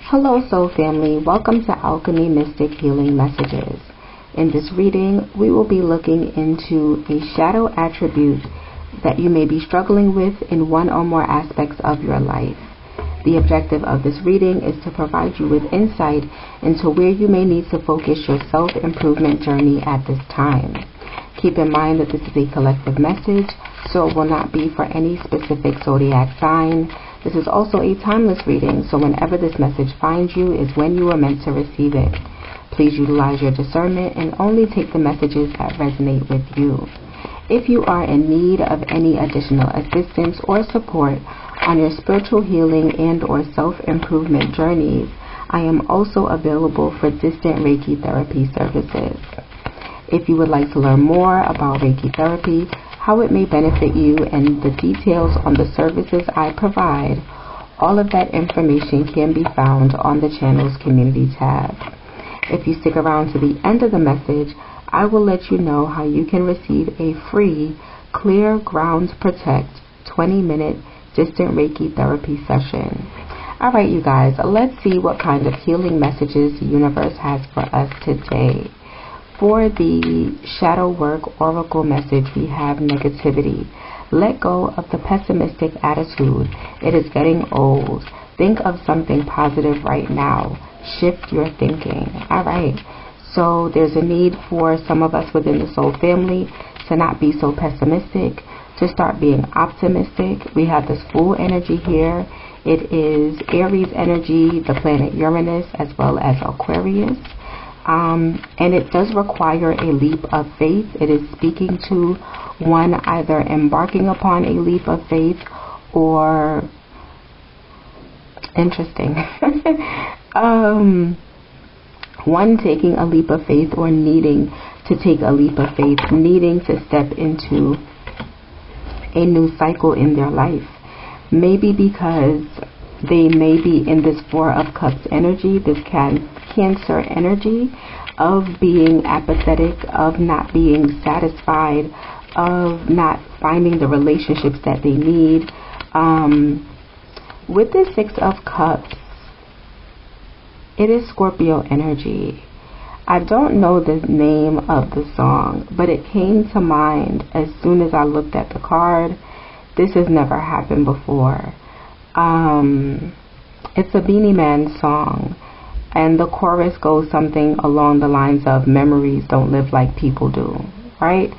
Hello Soul Family, welcome to Alchemy Mystic Healing Messages. In this reading, we will be looking into a shadow attribute that you may be struggling with in one or more aspects of your life. The objective of this reading is to provide you with insight into where you may need to focus your self-improvement journey at this time. Keep in mind that this is a collective message, so it will not be for any specific zodiac sign. This is also a timeless reading, so whenever this message finds you is when you are meant to receive it. Please utilize your discernment and only take the messages that resonate with you. If you are in need of any additional assistance or support on your spiritual healing and or self-improvement journeys, I am also available for distant Reiki Therapy services. If you would like to learn more about Reiki Therapy, how it may benefit you, and the details on the services I provide, all of that information can be found on the channel's community tab. If you stick around to the end of the message, I will let you know how you can receive a free Clear Ground Protect 20-minute distant Reiki therapy session. Alright you guys, let's see what kind of healing messages the universe has for us today. For the shadow work oracle message, we have negativity. Let go of the pessimistic attitude. It is getting old. Think of something positive right now. Shift your thinking. Alright, so there's a need for some of us within the soul family to not be so pessimistic, to start being optimistic. We have this full energy here. It is Aries energy, the planet Uranus, as well as Aquarius. And it does require a leap of faith. It is speaking to one either embarking upon a leap of faith or one taking a leap of faith or needing to take a leap of faith, needing to step into a new cycle in their life. Maybe because they may be in this Four of Cups energy, this Cancer energy of being apathetic, of not being satisfied, of not finding the relationships that they need. With the Six of Cups, it is Scorpio energy. I don't know the name of the song, but it came to mind as soon as I looked at the card. This has never happened before. It's a Beanie Man song, and the chorus goes something along the lines of memories don't live like people do, right?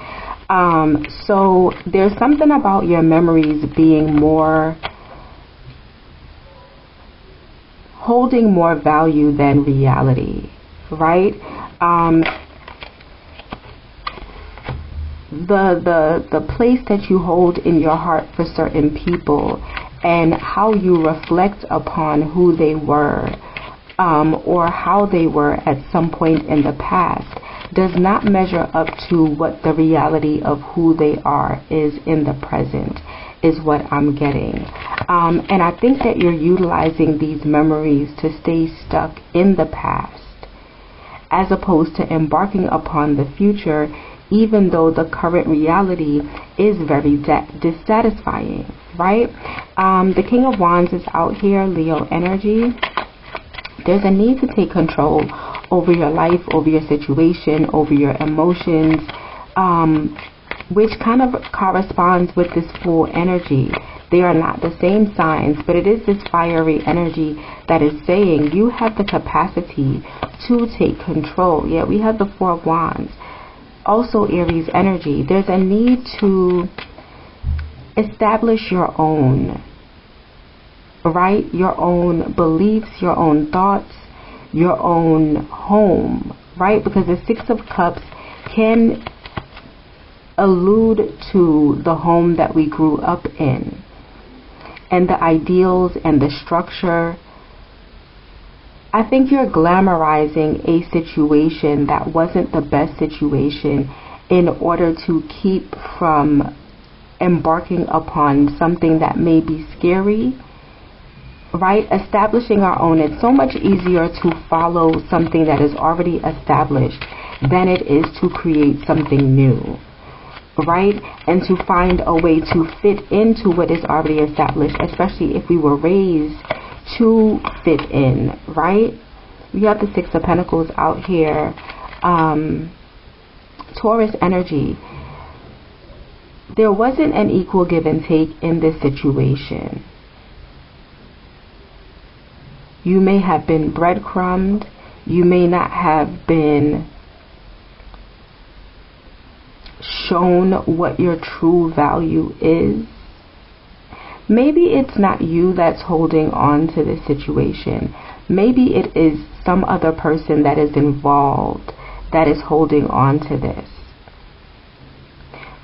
So there's something about your memories being more, holding more value than reality, right? The place that you hold in your heart for certain people and how you reflect upon who they were, or how they were at some point in the past, does not measure up to what the reality of who they are is in the present, is what I'm getting. And I think that you're utilizing these memories to stay stuck in the past, as opposed to embarking upon the future, even though the current reality is very dissatisfying, right? The King of Wands is out here, Leo energy. There's a need to take control over your life, over your situation, over your emotions, which kind of corresponds with this full energy. They are not the same signs, but it is this fiery energy that is saying you have the capacity to take control. Yeah, we have the Four of Wands. Also Aries energy. There's a need to establish your own, right? Your own beliefs, your own thoughts, your own home, right? Because the Six of Cups can allude to the home that we grew up in and the ideals and the structure. I think you're glamorizing a situation that wasn't the best situation in order to keep from embarking upon something that may be scary, right? Establishing our own. It's so much easier to follow something that is already established than it is to create something new, right? And to find a way to fit into what is already established, especially if we were raised to fit in, right? We have the Six of Pentacles out here. Taurus energy. There wasn't an equal give and take in this situation. You may have been breadcrumbed. You may not have been shown what your true value is. Maybe it's not you that's holding on to this situation. Maybe it is some other person that is involved that is holding on to this.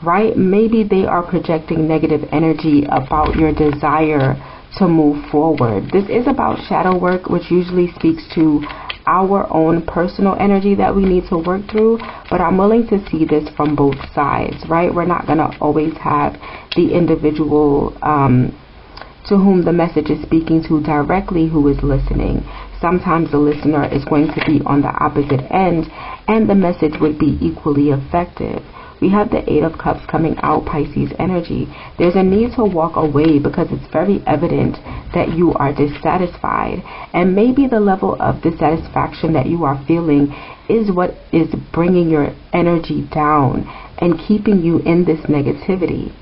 Right? Maybe they are projecting negative energy about your desire to move forward. This is about shadow work, which usually speaks to our own personal energy that we need to work through, but I'm willing to see this from both sides, right? We're not going to always have the individual to whom the message is speaking to directly who is listening. Sometimes the listener is going to be on the opposite end and the message would be equally effective. We have the Eight of Cups coming out, Pisces energy. There's a need to walk away because it's very evident that you are dissatisfied. And maybe the level of dissatisfaction that you are feeling is what is bringing your energy down and keeping you in this negativity.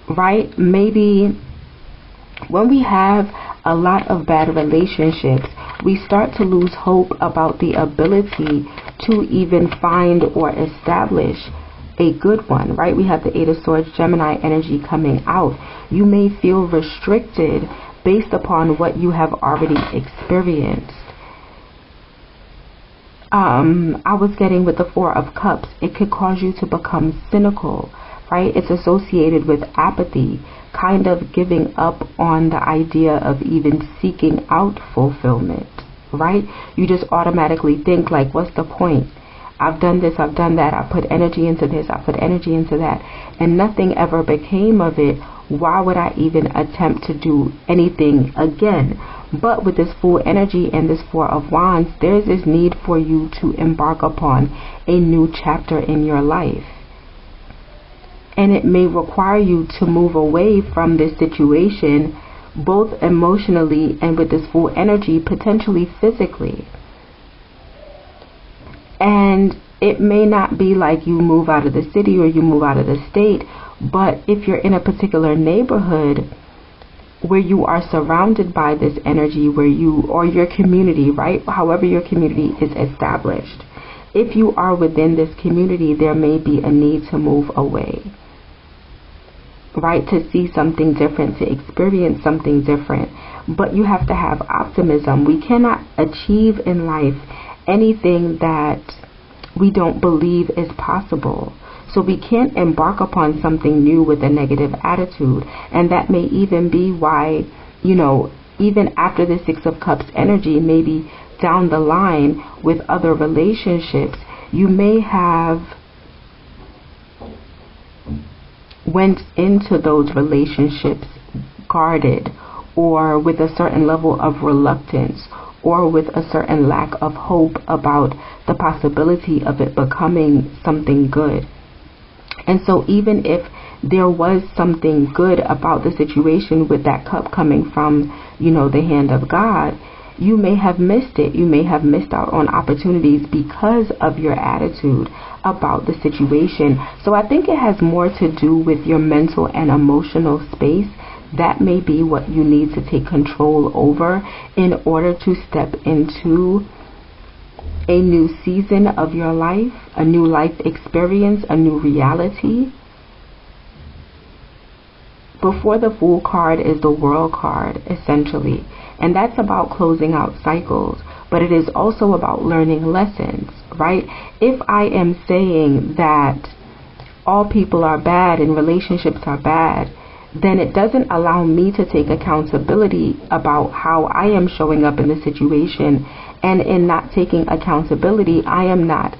Right? Maybe when we have a lot of bad relationships, we start to lose hope about the ability to even find or establish a good one, right? We have the Eight of Swords, Gemini energy coming out. You may feel restricted based upon what you have already experienced. I was getting with the Four of Cups, it could cause you to become cynical, right? It's associated with apathy, kind of giving up on the idea of even seeking out fulfillment, right? You just automatically think like, what's the point? I've done this, I've done that, I put energy into this, I put energy into that, and nothing ever became of it. Why would I even attempt to do anything again? But with this Fool energy and this Four of Wands, there's this need for you to embark upon a new chapter in your life. And it may require you to move away from this situation, both emotionally and with this Fool energy, potentially physically. And it may not be like you move out of the city or you move out of the state, but if you're in a particular neighborhood where you are surrounded by this energy, where you, or your community, right? However your community is established. If you are within this community, there may be a need to move away. Right, to see something different, to experience something different. But you have to have optimism. We cannot achieve in life anything that we don't believe is possible. So we can't embark upon something new with a negative attitude. And that may even be why, you know, even after the Six of Cups energy, maybe down the line with other relationships, you may have went into those relationships guarded, or with a certain level of reluctance, or with a certain lack of hope about the possibility of it becoming something good. And so even if there was something good about the situation with that cup coming from, you know, the hand of God, you may have missed it. You may have missed out on opportunities because of your attitude about the situation. So I think it has more to do with your mental and emotional space. That may be what you need to take control over in order to step into a new season of your life, a new life experience, a new reality. Before the Fool card is the World card, essentially. And that's about closing out cycles. But it is also about learning lessons, right? If I am saying that all people are bad and relationships are bad, then it doesn't allow me to take accountability about how I am showing up in the situation. And in not taking accountability, I am not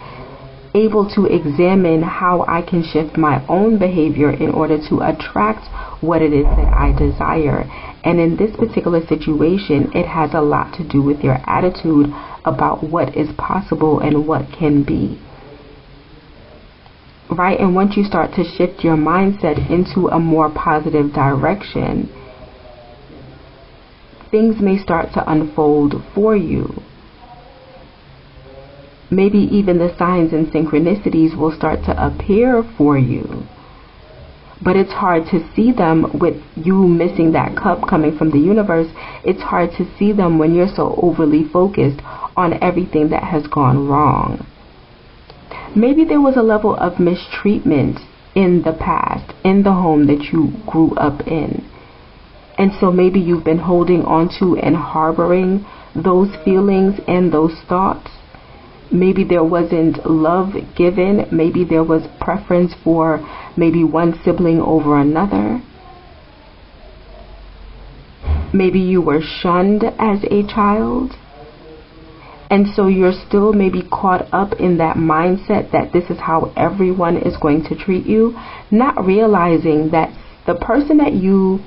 able to examine how I can shift my own behavior in order to attract what it is that I desire. And in this particular situation, it has a lot to do with your attitude about what is possible and what can be. Right? And once you start to shift your mindset into a more positive direction, things may start to unfold for you. Maybe even the signs and synchronicities will start to appear for you. But it's hard to see them with you missing that cup coming from the universe. It's hard to see them when you're so overly focused on everything that has gone wrong. Maybe there was a level of mistreatment in the past, in the home that you grew up in. And so maybe you've been holding on to and harboring those feelings and those thoughts. Maybe there wasn't love given. Maybe there was preference for maybe one sibling over another. Maybe you were shunned as a child. And so you're still maybe caught up in that mindset that this is how everyone is going to treat you, not realizing that the person that you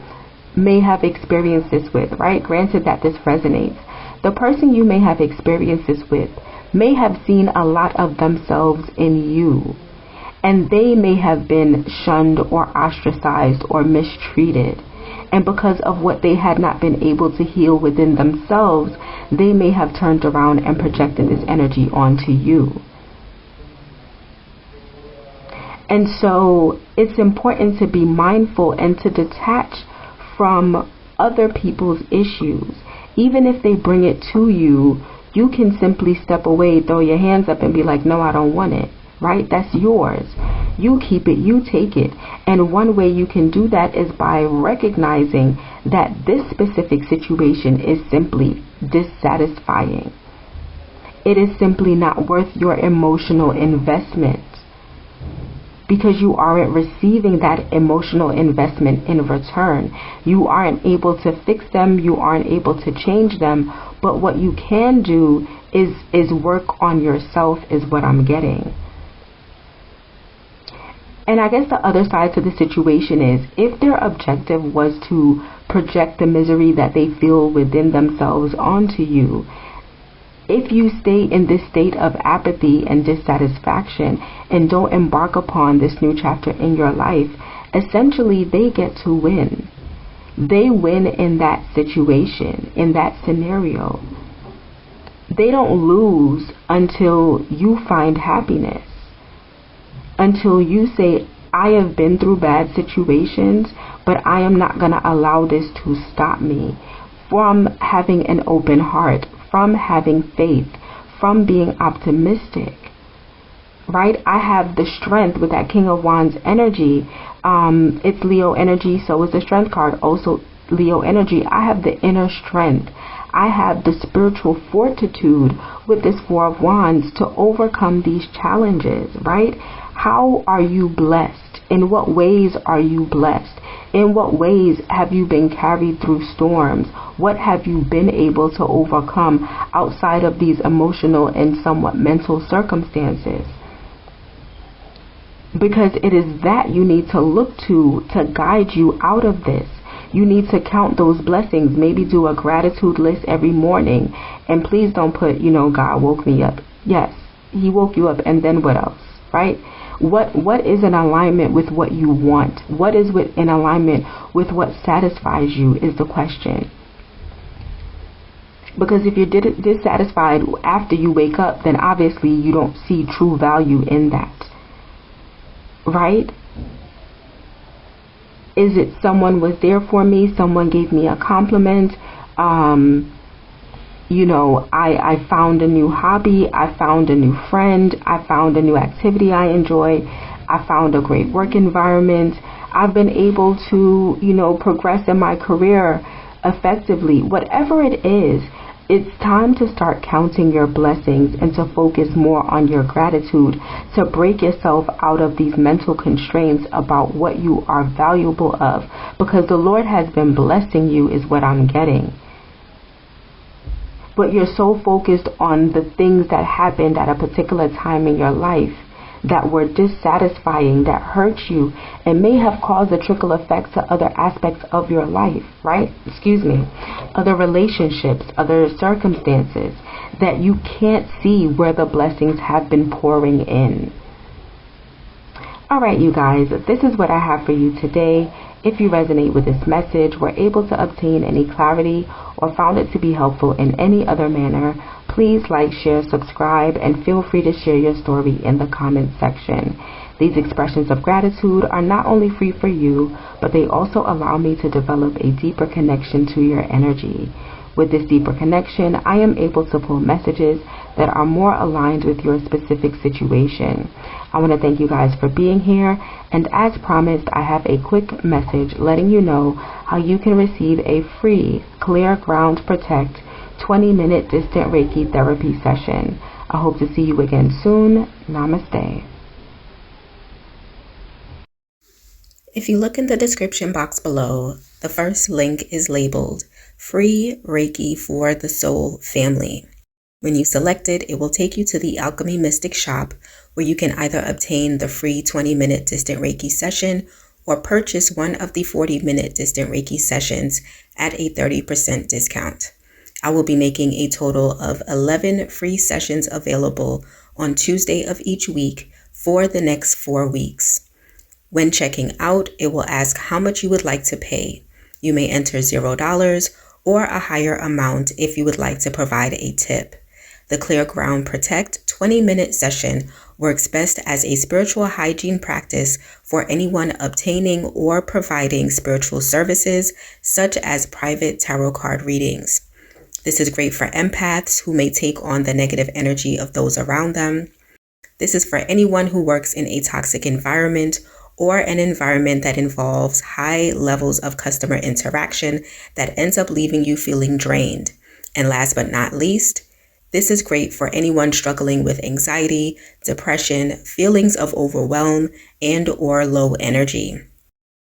may have experienced this with, right? Granted that this resonates. The person you may have experienced this with may have seen a lot of themselves in you, and they may have been shunned or ostracized or mistreated. And because of what they had not been able to heal within themselves, they may have turned around and projected this energy onto you. And so it's important to be mindful and to detach from other people's issues. Even if they bring it to you, you can simply step away, throw your hands up and be like, no, I don't want it, right? That's yours. You keep it, you take it. And one way you can do that is by recognizing that this specific situation is simply dissatisfying. It is simply not worth your emotional investment, because you aren't receiving that emotional investment in return. You aren't able to fix them. You aren't able to change them. But what you can do is work on yourself, is what I'm getting. And I guess the other side to the situation is, if their objective was to project the misery that they feel within themselves onto you, if you stay in this state of apathy and dissatisfaction and don't embark upon this new chapter in your life, essentially they get to win. They win in that situation, in that scenario. They don't lose until you find happiness. Until you say, I have been through bad situations, but I am not going to allow this to stop me from having an open heart, from having faith, from being optimistic, right? I have the strength with that King of Wands energy. It's Leo energy, so is the Strength card also Leo energy. I have the inner strength. I have the spiritual fortitude with this Four of Wands to overcome these challenges, right? How are you blessed? In what ways are you blessed? In what ways have you been carried through storms? What have you been able to overcome outside of these emotional and somewhat mental circumstances? Because it is that you need to look to guide you out of this. You need to count those blessings. Maybe do a gratitude list every morning. And please don't put, God woke me up. Yes, He woke you up, and then what else, right? What is in alignment with what you want? What is in alignment with what satisfies you is the question. Because if you're dissatisfied after you wake up, then obviously you don't see true value in that, right? Is it someone was there for me? Someone gave me a compliment. I found a new hobby. I found a new friend. I found a new activity I enjoy. I found a great work environment. I've been able to, progress in my career effectively. Whatever it is, it's time to start counting your blessings and to focus more on your gratitude, to break yourself out of these mental constraints about what you are valuable of, because the Lord has been blessing you is what I'm getting. But you're so focused on the things that happened at a particular time in your life that were dissatisfying, that hurt you, and may have caused a trickle effect to other aspects of your life, right? Other relationships, other circumstances, that you can't see where the blessings have been pouring in. All right, you guys, this is what I have for you today. If you resonate with this message, were able to obtain any clarity, or found it to be helpful in any other manner, please like, share, subscribe, and feel free to share your story in the comments section. These expressions of gratitude are not only free for you, but they also allow me to develop a deeper connection to your energy. With this deeper connection, I am able to pull messages that are more aligned with your specific situation. I want to thank you guys for being here, and as promised, I have a quick message letting you know how you can receive a free Clear Ground Protect 20-minute distant Reiki therapy session. I hope to see you again soon. Namaste. If you look in the description box below, the first link is labeled Free Reiki for the Soul Family. When you select it, it will take you to the Alchemy Mystic shop, where you can either obtain the free 20-minute distant Reiki session or purchase one of the 40-minute distant Reiki sessions at a 30% discount. I will be making a total of 11 free sessions available on Tuesday of each week for the next 4 weeks. When checking out, it will ask how much you would like to pay. You may enter $0 or a higher amount if you would like to provide a tip. The Clear Ground Protect 20-minute session works best as a spiritual hygiene practice for anyone obtaining or providing spiritual services, such as private tarot card readings. This is great for empaths who may take on the negative energy of those around them. This is for anyone who works in a toxic environment or an environment that involves high levels of customer interaction that ends up leaving you feeling drained. And last but not least, this is great for anyone struggling with anxiety, depression, feelings of overwhelm, and or low energy.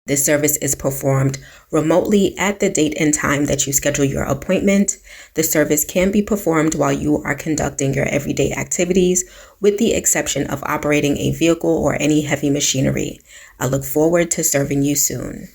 This service is performed remotely at the date and time that you schedule your appointment. The service can be performed while you are conducting your everyday activities, with the exception of operating a vehicle or any heavy machinery. I look forward to serving you soon.